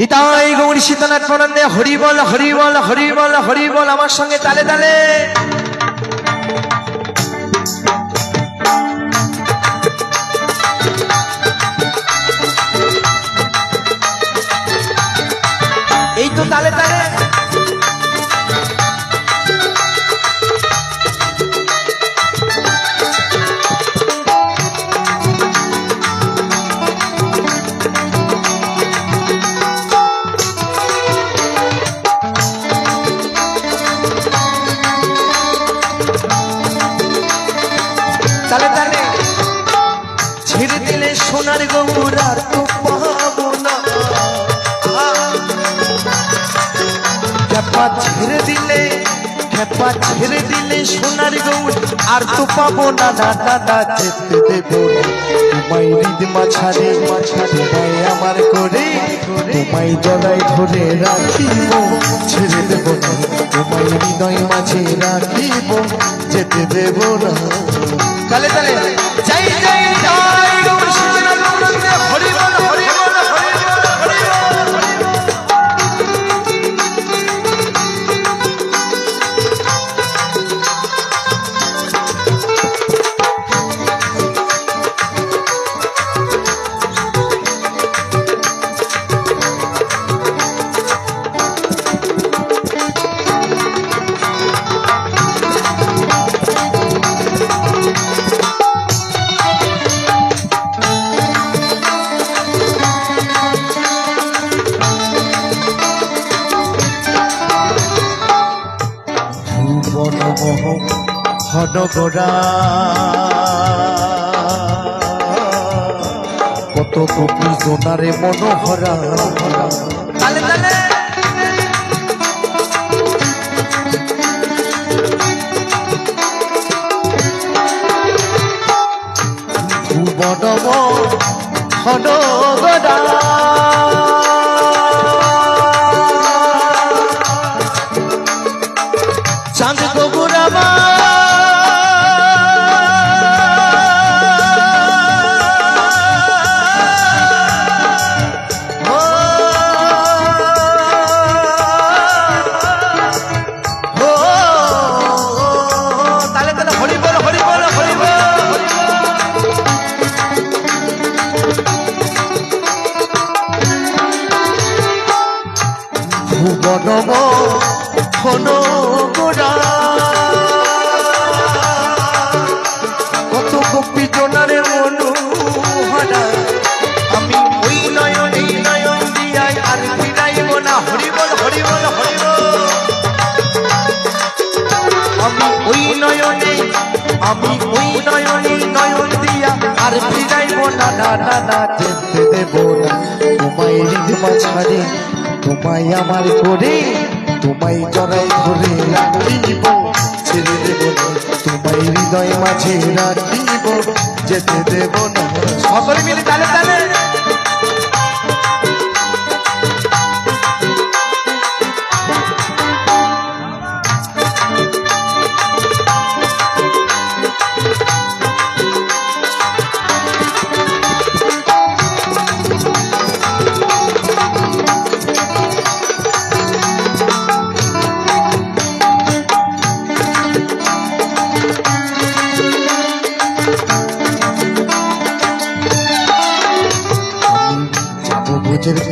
নিতাই গৌর সীতানাথ প্রণন্দে হরি বল হরি বল হরি বল হরি বল আমার সঙ্গে তালে তালে। এই তো তালে তালে তালে তালে ছেড়ে দিলে সোনার গৌর আর তো পাবো না, খেপা ছেড়ে দিলে সোনার গৌর আর তো পাবো না, দাদা যেতে দেবো না তোমায় হৃদ মাঝারে তোমায় আমার করে, তোমায় জড়াই ধরে রাখিব ছেড়ে দেব না, তোমায় হৃদয় মাঝে রাখিব যেতে দেব না। তালে তালে যাই যাই যাই গৌর সীতানাথ প্রণন্দে হরি বল হরি বল হরি বল হরি হনগরা কত গোপী জোনারে মনোহরা। তালে তালে ভুবনম হনগরা চাঁদ গৌরামা ভুবনম হনগরা কত গোপী জোনারে মনোহরা, আমি ওই নয়ন দিয়াই আর ফিরাইব না হরি বল হরি বল হরি বল। আমি ওই নয়নে নয়ন দিয়া আর ফিরাইব না, দাদা যেতে দেব না তোমায় হৃদ মাঝারে তোমায় আমার করে, তোমায় জড়াই ধরে রাখিব ছেড়ে দেব না, তোমায় হৃদয় মাঝে রাখিব যেতে দেব না। সকলে মিলে তালে তালে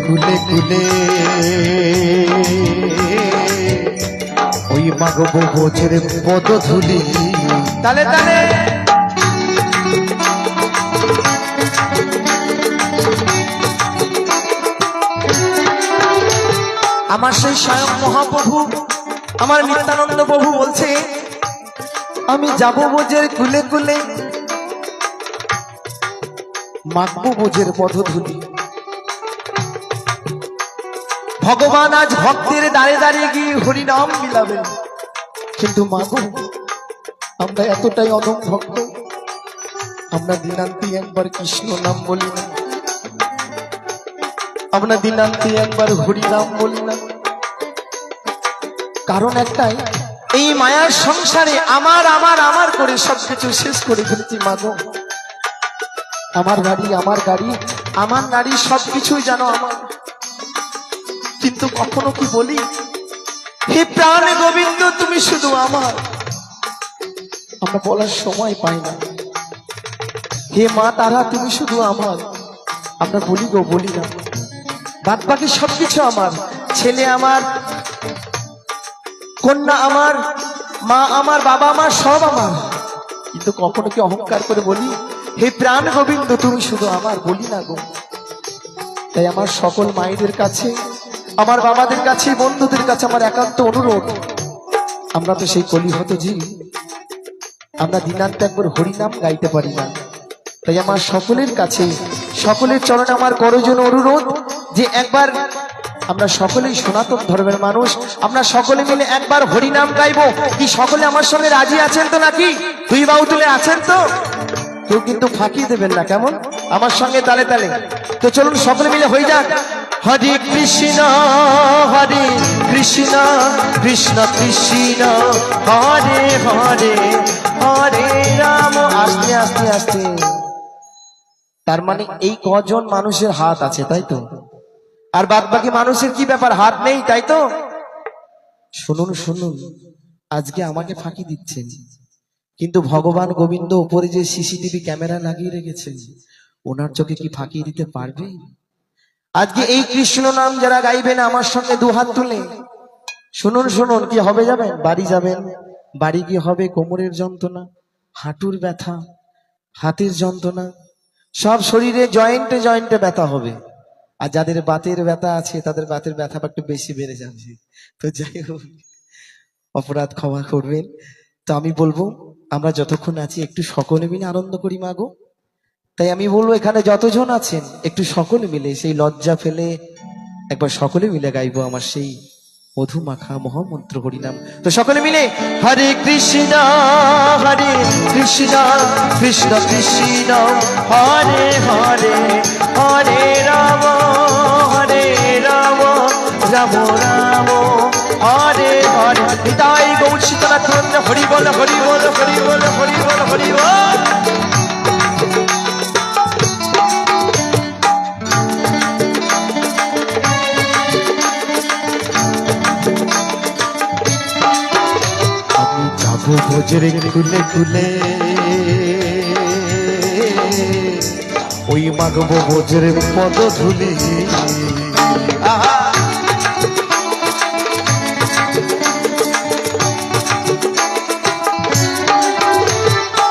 কুলে কুলে ওই মাগব বোঝের পদধূলি। তালে তালে আমার সেই স্বয়ং মহাপ্রভু আমার নিত্যানন্দ প্রভু বলছে আমি যাব বোঝের কুলে কুলে মাগব বোঝের পদধূলি। ভগবান আজ ভক্তের দাঁড়ে দাঁড়িয়ে গিয়ে হরিনাম মিলাবেন, কিন্তু মাগো আমরা এতটাই অধম ভক্ত আমরা দিনান্তি একবার কৃষ্ণ নাম বলি না, আমরা দিনান্তি একবার হরিনাম বলি না। কারণ একটাই, এই মায়ার সংসারে আমার আমার আমার করে সবকিছু শেষ করে ফেলেছি মাগো। আমার বাড়ি, আমার গাড়ি, আমার নারী সবকিছুই জানো আমার। কিন্তু কখনো কি বলি, হে প্রাণ গোবিন্দ তুমি শুধু আমার? আমরা বলার সময় পাই না। হে মা তারা তুমি শুধু আমার, আমরা বলি গো বলি না। বাদ বাকি সবকিছু আমার, ছেলে আমার, কন্যা আমার, মা আমার, বাবা আমার, সব আমার। কিন্তু কখনো কি অহংকার করে বলি, হে প্রাণ গোবিন্দ তুমি শুধু আমার? বলি না গো। তাই আমার সকল মায়েদের কাছে, আমার বাবাদের কাছে, বন্ধুদের কাছে আমার একান্ত অনুরোধ, আমরা তো সেই কলিহত জীব, আমরা দিনান্তে একবার হরিনাম গাইতে পারি না। তাই আমার সকলের কাছে, সকলের চরণে আমার করজন অনুরোধ যে একবার আমরা সকলেই সনাতন ধর্মের মানুষ, আমরা সকলে মিলে একবার হরিনাম গাইবো। কি সকলে আমার সঙ্গে রাজি আছেন তো? নাকি দুই বাহু তুলে আছেন তো? কেউ কিন্তু ফাঁকি দেবেন না, কেমন? আমার সঙ্গে তালে তালে। তো চলুন সকলে মিলে হয়ে যাক। হরে কৃষ্ণ হরে কৃষ্ণ কৃষ্ণ কৃষ্ণ হরে হরে হরে রাম। আস্তে আস্তে আস্তে। তার মানে এই কজন মানুষের হাত আছে, তাই তো? আর বাদ বাকি মানুষের কি ব্যাপার? হাত নেই, তাই তো? শুনুন শুনুন, আজকে আমাকে ফাঁকি দিচ্ছেন, কিন্তু ভগবান গোবিন্দ উপরে যে সিসিটিভি ক্যামেরা লাগিয়ে রেখেছেন, ওনার চোখে কি ফাঁকি দিতে পারবে? আজকে এই কৃষ্ণ নাম যারা গাইবেন আমার সঙ্গে দু হাত তুলে শুনুন শুনুন, কি হবে যাবেন? বাড়ি যাবেন, বাড়ি কি হবে কোমরের যন্ত্রণা, হাঁটুর ব্যথা, হাতের যন্ত্রণা, সব শরীরে জয়েন্টে জয়েন্টে ব্যথা হবে। আর যাদের বাতের ব্যথা আছে তাদের বাতের ব্যথা একটু বেশি বেড়ে যাবে। তো যাই হোক, অপরাধ ক্ষমা করবেন। তো আমি বলবো আমরা যতক্ষণ আছি একটু সকলে মিলে আনন্দ করি মা গো। তাই আমি বলবো এখানে যতজন আছেন একটু সকলে মিলে সেই লজ্জা ফেলে একবার সকলে মিলে গাইবো আমার সেই মধুমাখা মহামন্ত্র হরিনাম। তো সকলে মিলে হরে কৃষ্ণ কৃষ্ণ কৃষ্ণ হরে হরে হরে রাম রাম রাম রাম হরে হরে। নিতাই গৌর সীতানাথ হরি বল হরি বল হরি বল হরি বল হরি বল। ভোজরে খুলে খুলে ওই মাগব ভোজরে পদ ধুলি।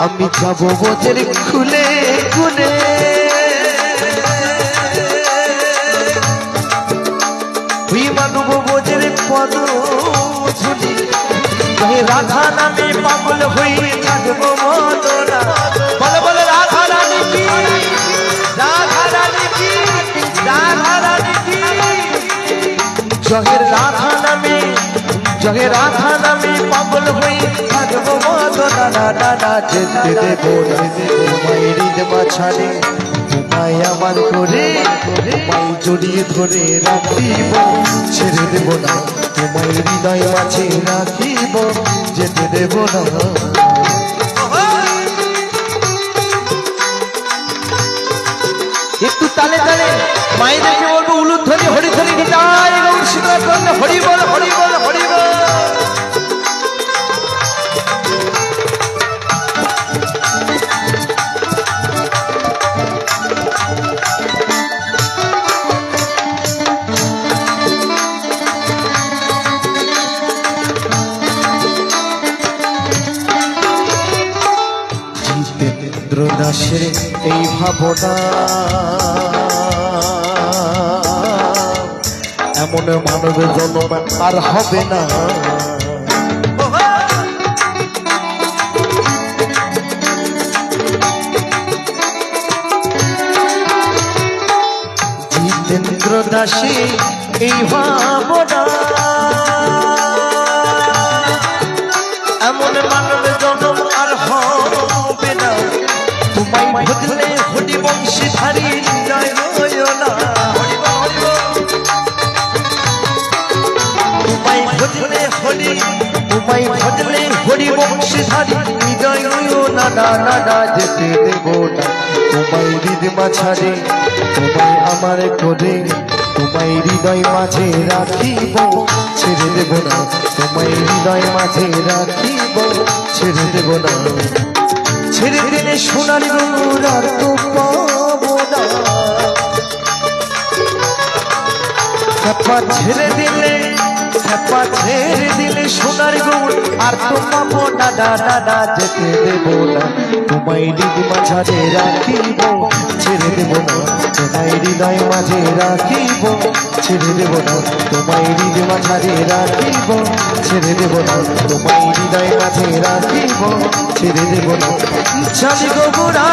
আমি যাব ভোজরে খুলে খুলে ওই মাগব ভোজরে পদ ধুলি। রাধা নামে পাগল হয়ে থাকবো মদনা। বলো বলো রাধা রানী কি, রাধা রানী কি, রাধা রানী কি। জগের রাধা নামে, জগের রাধা নামে পাগল হয়ে থাকবো মদনা। না না যেতে দেবো মায়ের মাঝারে, তোমায় আমার করে তোমায় জড়িয়ে ধরে রাখিব, ছেড়ে দেব না তোমায় হৃদয় মাঝে রাখিব, যেতে দেব না। একটু তালে তালে মায়েদেরকে বলবো উলুধ্বনি হরিধ্বনি নিতাই গৌর সীতানাথ হরি বল হরি বল হরি বল। দাসের এই ভাবনা এমন মানব জন্ম আর হবে না। জিতেন্দ্র দাসে এই ভাবনা এমন মানব জন্ম আর হবে না। তোমায় ভজলে হরি বংশীধারী জয় হয় না। তোমায় ভজলে হরি, তোমায় ভজলে হরি বংশীধারী জয় হয় না। না না না যেতে দেব না তোমায় হৃদ মাঝারে, তোমায় আমার করে তোমায় হৃদয় মাঝে রাখিব ছেড়ে দেব না তোমায় হৃদয় মাঝে রাখিব ছেড়ে দেব না ছেড়ে দিলে সোনার গৌর আর তো পাবো না ছাপা ছেড়ে দিলে সোনার গৌর আর তো পাবো না দাদা যেতে দেব না তোমায় হৃদয় মাঝে রাখিব ছেড়ে দেব না তোমায় হৃদয় মাঝে রাখিব ছেড়ে দেব না তোমায় হৃদয় মাঝে রাখিব ছেড়ে দেব না তোমায় হৃদয় মাঝে রাখিব ছেড়ে দেব না জানি গো বুড়া